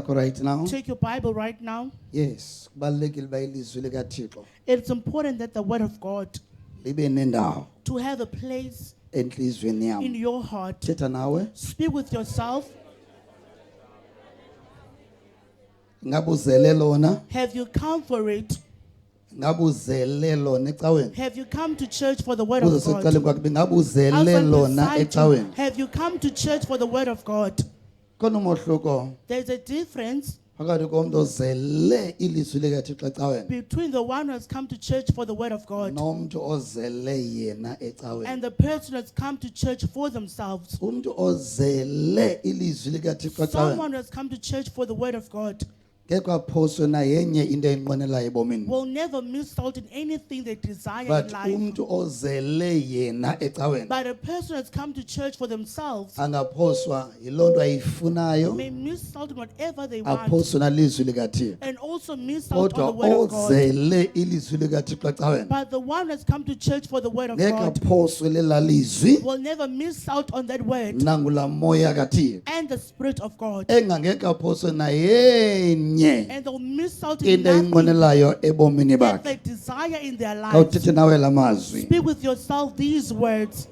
lakho right now. Take your Bible right now. Yes, kubalulekile bayilizwi likaThixo It's important that the word of God libe nendawo to have a place enhlizweni in yami. your heart. Thetha nawe, Speak with yourself. ngabuzele lona, Have you come for it? ngabuzele lona ecaweni. Have you come to church for the word Kuze of God? sekuqaleni kwakhe ngabuzele Outside lona beside you, ecaweni. have you come to church for the word of God? Khona umohluko There's a difference phakathi komuntu ozele ilizwi likaThixo ecaweni between the one who has come to church for the word of God nomuntu ozele yena ecaweni. and the person who has come to church for themselves. Umuntu ozele ilizwi likaThixo ecaweni Someone who has come to church for the word of God ngeke aphoswe na yenye into enqwenelayo ebomini. will never miss out in anything they desire But in life. umuntu ozele yena ecaweni But a person who has come to church for themselves angaphoswa yilonto ayifunayo, may miss out on whatever they want aphoswe nalizwi likaThixo. and also miss out on Kodwa the word of God. ozele ilizwi likaThixo ecaweni But the one who has come to church for the word of ngeke God aphoswe lela lizwi will never miss out on that word nangula moya kaThixo and the Spirit of God. engangeke aphoswe na yenye And they'll miss out in into nothing enqwenelayo ebomini that bakhe. they desire in their lives. Awuthethe nawe la mazwi. Speak with yourself these words.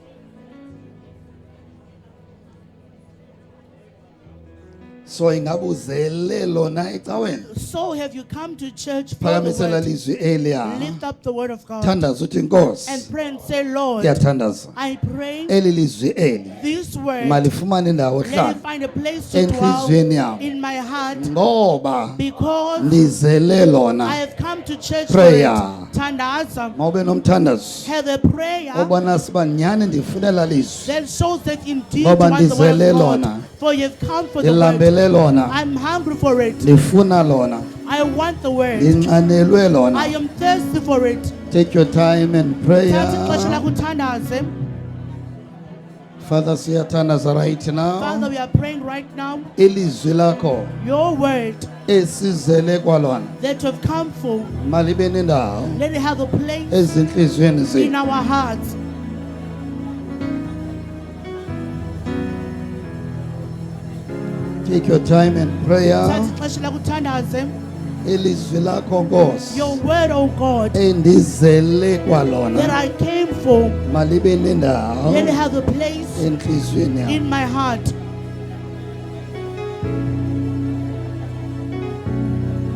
So ingabuzele lona ecaweni. So have you come to church for the Phakamisela word? lizwi eliya. Lift up the word of God Thandaza uthi Nkosi. and pray and say, Lord, Ngiyathandaza. I pray Eli lizwi eli this word, malifumane indawo let it hlala find a place to dwell enhlizweni yami in my heart ngoba because ndizele I lona. have come to church Prayer. for it. Tandaza, Mawube nomthandazo have a prayer obona siba nyani ndifunela lizwi. that shows that indeed Ngoba you want the word ndizele of God. lona. For you've come for the word. Ndilambele lona. I'm hungry for it. Ndifuna lona. I want the word. Ndinxanelwe I lona. am thirsty for it. Take your time and Thatha prayer. ixesha lakho uthandaze. Father, siyathandaza right Father, now. we are praying right now. Ilizwi lakho Your word esizele kwalona that you have come for, malibe nendawo let it have a place ezinhliziyweni in zethu. our hearts. Take your time and prayer. Thatha ixesha lakho uthandaze. Ilizwi lakho Nkosi Your word, oh God, endizele that kwalona I came for, malibe nendawo let it have a place enhliziyweni yami. in my heart.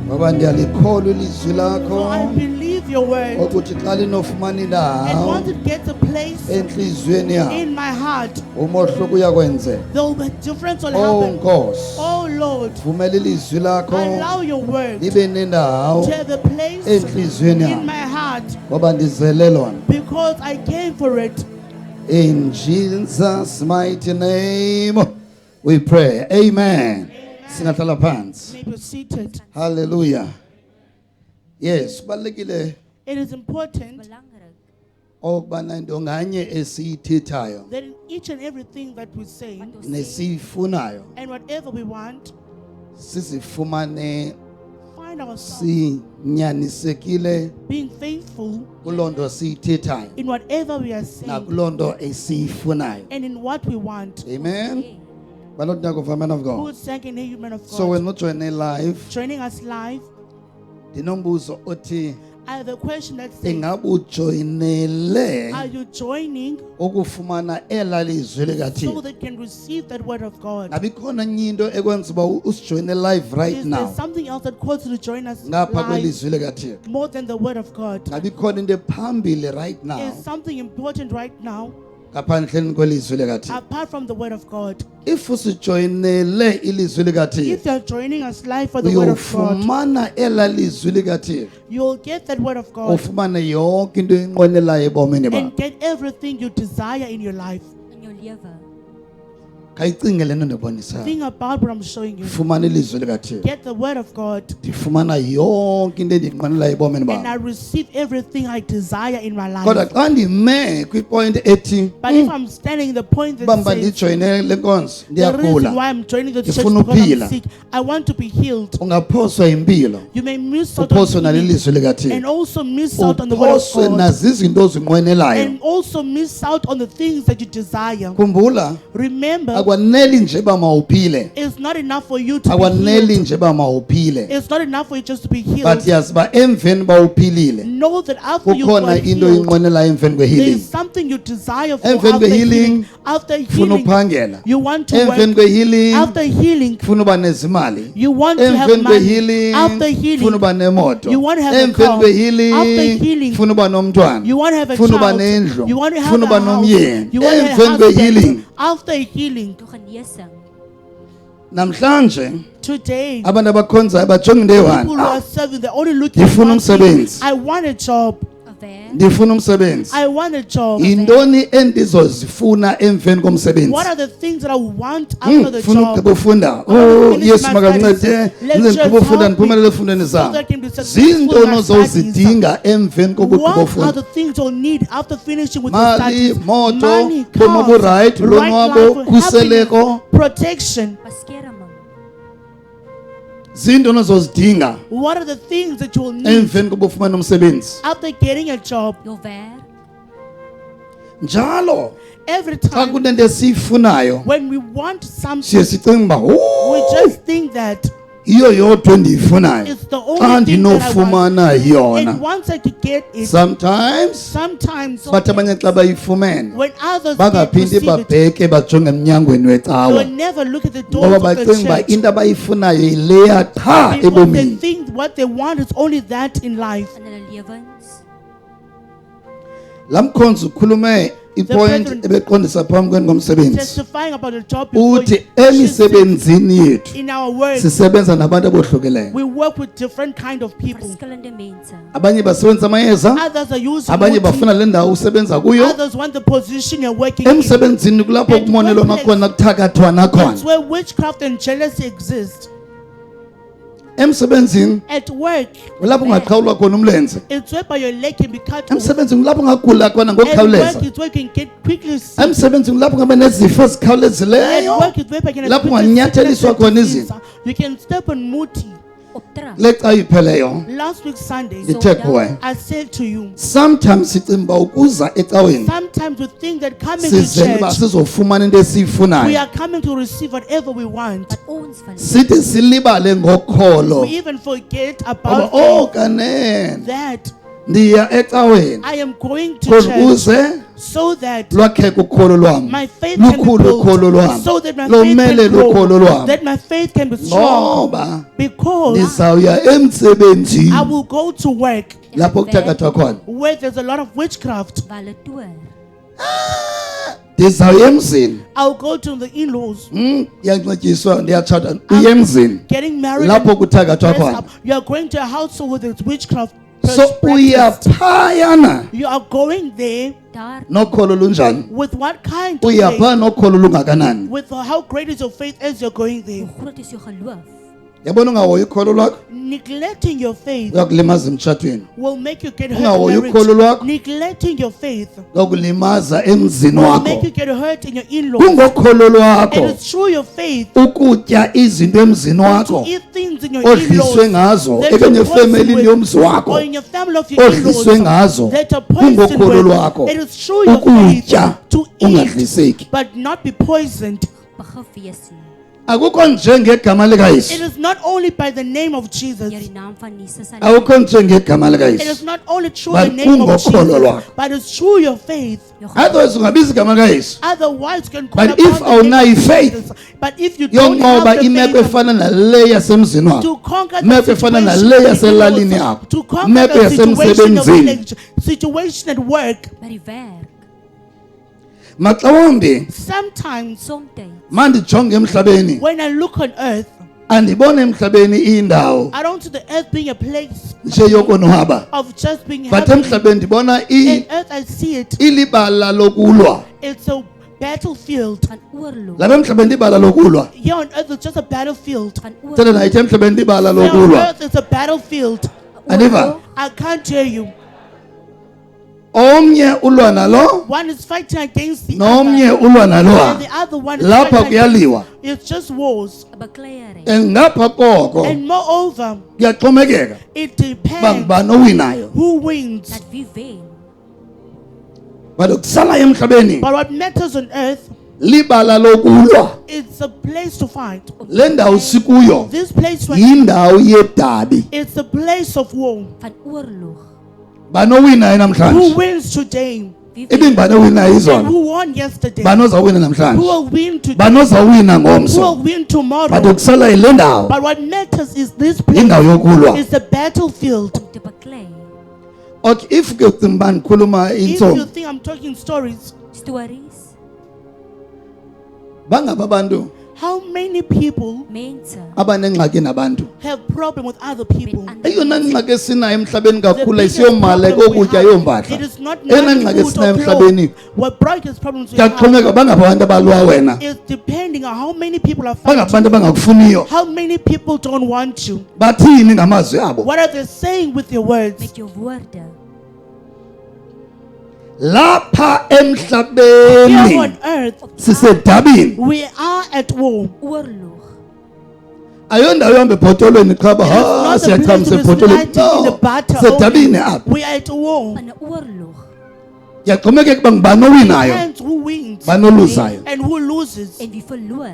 Ngoba ndiyalikholwa ilizwi For I lakho believe your word. ukuthi xa linofumana And indawo once it gets a place enhliziyweni yami in my heart, umohluko uyakwenzeka. there will be a difference will Oh happen. Nkosi, Oh Lord, vumela ilizwi lakho allow your word libe nendawo to have a place enhliziyweni in yami my heart ngoba ndizele lona. because I came for it. In Jesus' mighty name we pray. Amen. Singahlala phansi. May be seated. Hallelujah. Yes, kubalekile It is important Belangrijk okubana into nganye esiyithethayo that in each and everything that we say wat ons sê nesiyifunayo and whatever we want, sizifumane find ourselves sinyanisekile being faithful kulonto siyithethayo in whatever we are saying nakulonto esiyifunayo. and in what we want. Amen. sê. Balotnako man of Who God. is second here, man of God? So when we join live, Joining us live, ndinombuzo othi I have a question that says, ingabe ujoyinele are you joining ukufumana ela lizwi so likaThixo? they can receive that word of God? Ngabe khona enye into ekwenza uba usijoyine live right Is there now something else that calls you to join us ngapha live kwelizwi likaThixo? more than the word of God? Ngabe khona into ephambili right now Is something important right now ngaphandleni kwelizwi likaThixo? apart from the word of God? If usijoyinele ilizwi likaThixo, If you're joining us live for the word of God, uyofumana ela lizwi likaThixo, you'll get that word of God ufumane yonke into enqwenelayo ebomini bakho. and get everything you desire in your life. in jou lewe. Kayicinge lento ndibonisayo. Think about what I'm showing you. Fumana ilizwi likaThixo. Get the word of God, Ndifumana yonke into endinqwenelayo ebomini and I bakho. receive everything I desire in my Kodwa life. xa ndime kwipoint ethi But if I'm standing in the point that bamba says, ndijoyine le nkonzo the reason ndiyagula, why I'm joining the church Ndifuna because ukuphila. I'm sick, I want to be healed. ungaphoswa yimpilo, You may miss out on uphoswe nalo healing ilizwi and likaThixo, also miss out on the word of uphoswe God nazizinto ozinqwenelayo. and also miss out on the things that you desire. Khumbula Remember, akwaneli nje ba mawuphile, It's not enough for you to be akwaneli healed. nje ba mawuphile, It's not enough for you just to be but healed. yazi ba emveni bawuphilile Know that after you kukhona are into healed, inqwenela emveni there kwehealing. is something you desire for Emveni after kwehealing, healing. After Ufuna healing, uphangela. you want to Emveni work. kwehealing After healing, ufuna uba nezimali. you want to have Emveni money. kwehealing After ufuna healing, uba nemoto. you want to have a Emveni car. After kwehealing healing, ufuna uba nomntwana. you want to have a Ufuna uba child. nendlu. You want to have Ufuna a uba house. nomyeni. You want to have Emveni a kwehealing. husband. After healing, Door genesing. Namhlanje today, abantu abakhonzayo bajonga into people eyi-one. who are serving, they're only looking for Ndifuna one thing. umsebenzi. I want a job. Aware. Ndifuna umsebenzi. I want a job. Yintoni endizozifuna emveni komsebenzi? What are the things that I want after the Funa job? ukugqiba ufunda. Oh, Oh, Yesu makancede. let's Ndize ndigqiba just ufunda help ndiphumelele me efundweni so zam. that I can be successful in Zinto my onozozidinga emveni kokugqiba What are ufunda. the things you'll need after finishing with your Mali, studies? moto, Money, bomo cars, bu-right, right lonwabo, life, khuseleko. happiness, protection. Beskerming. Zinto onozozidinga What are the things that you will need emveni kokuba ufumane umsebenzi. after getting a job? Your werk. Njalo Every xa time kunento esiyifunayo when we want siye something, sicinga uba we just think that yiyo yodwa endiyifunayo it's the xa only thing that I want. ndinofumana yona. And once I could get it, Sometimes sometimes bathi abanye xa bayifumene when others get bangaphindi receive it, babheke bajonge emnyangweni they wecawa will never look at the ngoba doors of the bacinga uba church. into abayifunayo yileya qha Because they ebomini. think what they want is only that in life. In hulle lewens. laa mkhonzi ukhulume ipoint brethren- ebeqondisa phambi kweni ngomsebenzi Testifying about the job before uthi you. She said, emisebenzini yethu in our work, sisebenza nabantu abohlukileyo. we work with different kind of people. Verskillende mense. Abanye basebenzisa amayeza, Others are using abanye routine. bafuna le ndawo usebenza kuyo. Others want the position you're working in. Emsebenzini kulapho At kumonelwana workplace, khona kuthakathwana That's khona. where witchcraft and jealousy exist. Emsebenzini At work, kulapho ungaqhawulwa khona umlenze. it's whereby your leg can be cut off. Emsebenzini kulapho ungagula khona At work, ngokukhawuleza. it's where you can get quickly sick. Emsebenzini kulapho ungaba nezifo At ezikhawulezileyo. work, it's whereby you can Lapho have quickly unganyatheliswa sickness khona and izinto. disease. You can step on muti. Opdrag. Lexa ipheleyo Last week Sunday, ithe kuwe. I said to you, Sometimes sicinga uba ukuza ecaweni sometimes we think that coming to sizele uba church, sizofumana into we esiyifunayo. are coming to receive whatever we want. Wat ons van Sithi silibale ngokholo. We even forget Ngoba about oh kanene that ndiya ecaweni I am going to church ukuze so that lwakheke ukholo lwam. my faith can be Lukhulu ukholo built, lwam. so that my faith Lomele can grow, lukholo lwam. that my faith can be strong. Ngoba Because ndizawuya emsebenzini I will go to work lapho kuthakathwa khona. where there's a lot of witchcraft. Wale toer. Ndizawuya emzini. I'll go to the in-laws, Ndiyancediswa ndiyatshata uya emzini getting married. lapho and kuthakathwa dressed khona. up. You are going to a household with its witchcraft. So uya practiced. phayana You are going there Daar. nokholo lunjani? with what kind of Uya faith? phaa nokholo lungakanani? With how great is your faith as you're going there? Hoe groot is jou geloof? Yabona ungahoyi ukholo lwakho Neglecting your faith uyakulimaza emtshatweni. will make you get hurt Ungahoyi in ukholo marriage. lwakho Neglecting your faith uyakulimaza emzini will wakho. make you get hurt in your in-laws. Kungokholo And lwakho it's through your faith ukutya izinto emzini to wakho eat things in your odliswe in-laws ngazo that ebenye you're poisoned efemelini yomzi with, wakho or in your family of your odliswe in-laws ngazo that are poisoned kungokholo with. lwakho It is through your faith ukutya to eat ungadliseki. but not be poisoned. Begif wees nie. Akukho njengegama It likaYesu, is not only by the name of Jesus. Deur die naam van Jesus alleen. awukho njengegama It likaYesu. is not only through But the name of kungokholo Jesus, lwakho. but it's through your faith. Jou geloof. Otherwise ungabiza igama likaYesu. Otherwise, you can call But upon if the awunayo name of faith, Jesus. But if you don't yonqoba have the imeko faith efana nale yasemzini wakho, to conquer imeko the efana situation, nale in yaselalini the yakho, to conquer imeko the situation of yasemsebenzini, village, situation at work, By die werk. maxa wambi sometimes Somtyds. mandijonge emhlabeni when I look on earth, andibone emhlabeni iyindawo I don't see the earth being a place nje yokonwaba, of just being but happy. emhlabeni ndibona In earth, I see it. ilibala lokulwa. It's a battlefield. Van oorlog. Lapha emhlabeni libala lokulwa. Here on earth, it's just a battlefield. Van Tell oorlog. nayithi emhlabeni libala Here on lokulwa. earth, it's a battlefield. Aniva? I can't hear you. Omnye ulwa nalo, One is fighting against the nomnye other, ulwa and nalwa. the other one is Lapha fighting against. kuyaliwa. It's just wars. Bekleierery. Ngapha koko And moreover, kuyaxhomekeka it uba depends ngubani owinayo. who wins. Dat wie wen. But ukusalayo emhlabeni But what matters on earth libala lokulwa. It's a place to fight. Le ndawo sikuyo This place when yindawo yedabi. it's a place of war. van oorlog. Banowina Who namhlanje. wins today? Wie Ibing wen? banowina And izolo. who won yesterday? Banozawina Who namhlanje. will win today? Banozawina Who will ngomso. win tomorrow? But ukusala ile ndawo But what matters is this place indawo yokulwa. is the battlefield. Om te baklei. Okay, if ke ucimba ngikhuluma If you intombi, think I'm talking stories, Stories. bangaba abantu how many people Mense. abanengxaki nabantu. have problem with other people? Met ander Eyona mense. ngxaki esinayo emhlabeni The kakhulu biggest ayisiyomali problem we kokutya have, yompahla. it is not Eyona money, ngxaki food esinayo or emhlabeni clothes. What brightest problems we have kuyaxhomeka bangaba abantu abalwa wena, is depending on how many people are bangaba fighting. abantu abangakufuniyo. How many people don't want you? Bathini ngamazwi abo? What are they saying with your words? Met jou woorde. Lapha Here emhlabeni on earth, sisedabini. we are at war. Oorlog. Ayondawo ihamba ebhotolweni qha ba It is ha not the siyachama place to be sebhotolweni. fighting in the No, battle. sedabini only. apha. We are at war. Van 'n oorlog. Kuyaxhomekeka uba ngubani owinayo, Depends who wins bani oluzayo. and who loses. En wie verloor.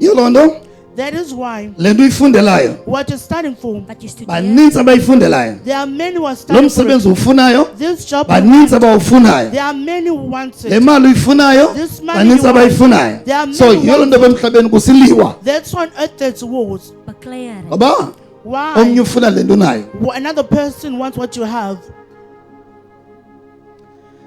Yiyo loo nto That is why le nto uyifundelayo what you're studying for, Wat jy studeer. banintsi abayifundelayo. there are many who are Lo studying for msebenzi it. uwufunayo This job. banintsi abawufunayo. There are many who want Le it. mali uyifunayo This money banintsi you want. abayifunayo. There are So many yiyo loo nto emhlabeni kusiliwa. That's on earth that's wars. Bakleierery. Ngoba Why? omnye ufuna le nto unayo. Another person wants what you have.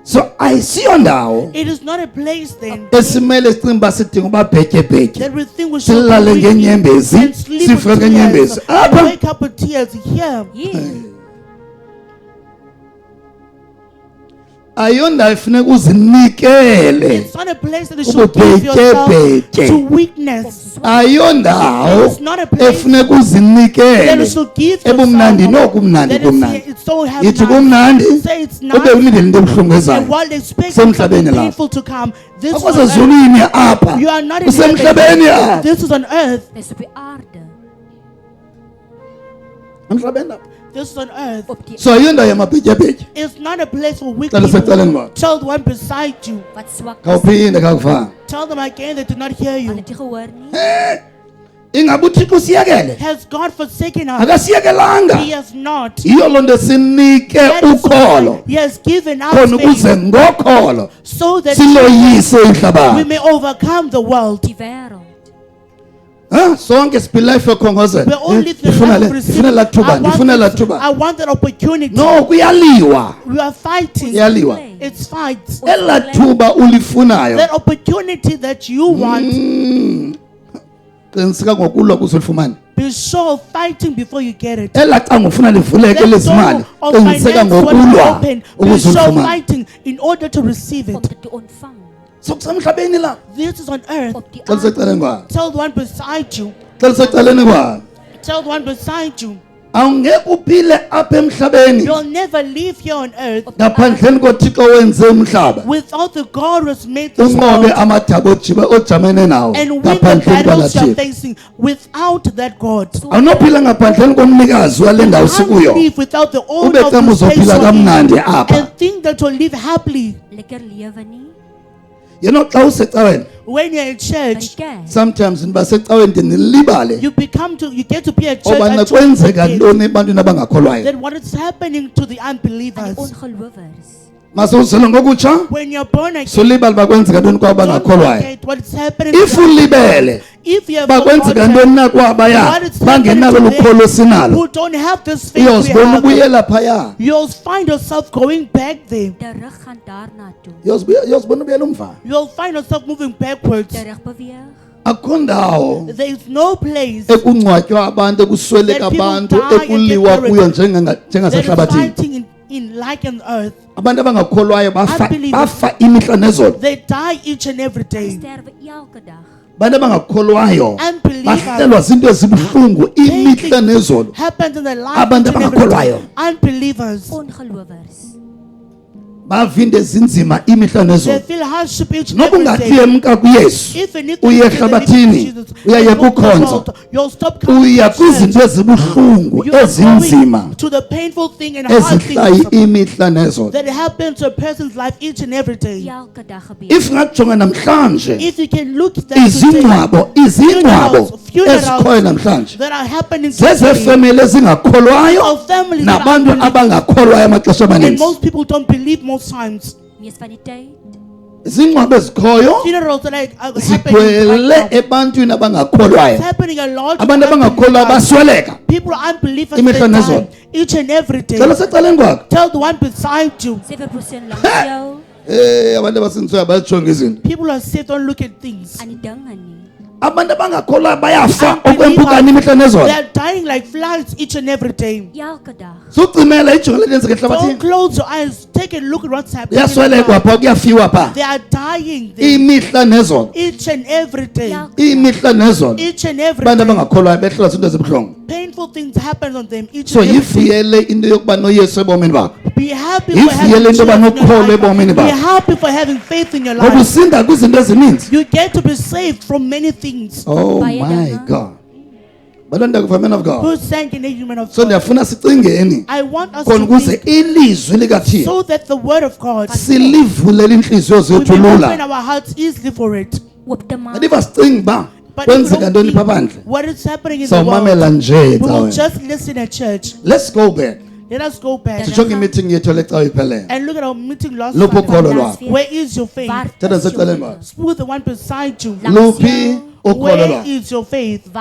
So ayisiyo ndawo It is not a place then esimele sicinga uba sidinga uba bhetyebhetye. that we think we should Silale be weeping ngenyembezi, and sleep sife with ngenyembezi. tears and Apha wake up with tears here. Yeah. ayondawo efuneka uzinikele. It's not a place that you should give Ububhetyebhetye. yourself to weakness. Ayondawo It's not a place efuneka that you uzinikele. should give Ebumnandi yourself. noku kumnandi That kumnandi. it's so happy. Yithi kumnandi Say it's ube nice. ulindele into ebuhlungu And ezayo. while they expect Kusemhlabeni something lapha. painful to come, this is on Akwase earth. zulwini apha. You are not in Kusemhlabeni heaven. apha. This is on earth. Dis op die aarde. Emhlabeni apha. This is on earth. Op die So ayondawo yamabhetyebhetye. It's not a place for weak Cela secaleni people. kwakho. Tell the one beside you. wat swak is. Khawuphinde khawufanga. Tell them again they did not hear Hulle you. het nie gehoor nie. Ingabe uThixo usiyekele? Has God forsaken us? Akasiyekelanga. He has not. Yiyo loo nto sinike That is ukholo why He has given us khona ukuze faith ngokholo so that siloyise we ihlabathi. may overcome the world. Die wêreld. Sonke siphila life yokhongozela. We're only the Ndifuna life le, of receiving. ndifuna la thuba, I ndifuna la want this- thuba. I want that opportunity. No, kuyaliwa. We are fighting. Kuyaliwa. It's fights. Ela thuba ulifunayo. That opportunity that you want, Qiniseka ngokulwa kuzolifumana. be sure of fighting before you get it. Ela xa ngofuna livuleke That lezimali. door of Qiniseka finance will ngokulwa open. Be sure of ukuzolifumana. fighting in order to receive Om it. dit te ontvang. So kusemhlabeni la. This is on earth. Op die Xa aarde. liseceleni kwakho. Tell the one beside you. Xa liseceleni kwakho. Tell the one beside you. Awungeke uphile apha emhlabeni You'll never live here on earth ngaphandleni koThixo wenze umhlaba. without the God who has made this Unqobe world amadaba ojamene nawo and win the ngaphandleni battles you're kwalathixo. facing without that God. Awunophila ngaphandleni komnikazi wale ndawo You can't sikuyo. live without the owner Ube of cema the space uzophila you're in kamnandi apha. and think that you'll live happily. Lekker lewe nie. Yena xa usecaweni When you're in By church, die kerk. sometimes niba secaweni de nilibale you get to be a church oba and kwenzeka to ntoni ebantwini abangakholwayo. that what is happening to the Aan unbelievers. die ongelowers. Masuzele ngokutsha When you're born again, solibale bakwenzeka ntoni kwabo don't bangakholwayo. forget what is happening to If the ulibele if you have bakwenzeka forgotten ntoni na kwabaya what is happening bangenalo to lukholo them sinalo. who don't have this faith we Uyozibona have, ubuyela phaya. you'll find yourself going back there. Die rug gaan daarna toe. Uyozibona ubuyela umva. You'll find yourself moving backwards. Die rug beweeg. Akho ndawo There is no place ekungcwatywa abantu ekusweleka That people abantu die and ekuliwa get kuyo that is njengasehlabathini. fighting in like on earth. Abantu abangakholwayo Unbelievers. bafa imihla nezolo. They die each and every day. Sterwe elke dag. Abantu abangakholwayo Unbelievers. bahlelwa zinto ezibuhlungu imihla nezolo. Happens in their life. Abantu each and every day. abangakholwayo. Unbelievers. Ongelowers. bavinde ezinzima imihla They nezolo. feel hardship each and Noba every day. ungathemka kuYesu, Even if uye you believe in ehlabathini, Jesus, uyaya you'll stop kukhonza, the world, you'll stop coming uya to church. kwizinto ezibuhlungu You are ezinzima going to the painful thing and hard ezihlayi things imihla nezolo. that happen to a person's life each and every day. Elke dag gebeur. If ngajonga namhlanje If you can look at that today, izingcwabo ezikhoyo funerals namhlanje that are happening today, zezefemeli ezingakholwayo of families that are nabantu unbelieving, abangakholwayo amaxesha and amaninzi. most people don't believe most times. Mees van die tyd Izingcwabo ezikhoyo Funerals that are happening zigcwele right now. ebantwini It's abangakholwayo. happening a lot. Abantu abangakholwayo basweleka. People are unbelievers. Imihla They nezolo. die each and every day. Cela secaleni kwakho. Tell the one beside you. 7% langs jou Abantu abasindiswayo bayajonga izinto. People are saved, don't look at things. aan die dinge nie. Abantu abangakholwayo bayafa Unbelievers, okwempukane imihla they nezolo. are dying like flies each and every day. Elke dag. Sucimela ijonga lenzeka Don't ehlabathini. close your eyes. Take a look at what's happening. in the Kuyaswelekwa world. pha kuyafiwa pha. They are dying there Imihla nezolo. each and every day. Imihla nezolo. Each and every Abantu day. abangakholwayo behlela zinto ezibuhlungu. Painful things happen on them each So and every day. yivuyele into yokuba noYesu ebomini bakho. Be happy If for having yele into Jesus in yoba nokholwa your ebomini life. Be bakho. happy for having faith in your Ngoba life. usinda kwizinto ezininzi. You get to be saved from many things. Oh Baie my dinge. God. Balonda kuva man of God. Who sang in the human of So God? ndiyafuna sicingeni I want us khona to ukuze think ilizwi likaThixo so that the word of God, silivulele inhliziyo we zethu will open lula. our hearts easily for it. Oop te maak. Ndiva sicinga uba But if we kwenzeka don't ntoni think pha phandle. what is happening in the world, Sawumamela nje we will cawe. just listen at church. Let's go back. Let us go back Sijonge imeeting yethu lecawe ipheleyo. and look at our meeting last Luphi Sunday. ukholo lwakho? Where is your faith? Waar Thatha is jou siceleni geloof? bakho. Smooth the one beside you. Langs Luphi jou ukholo Where lwakho? is your faith?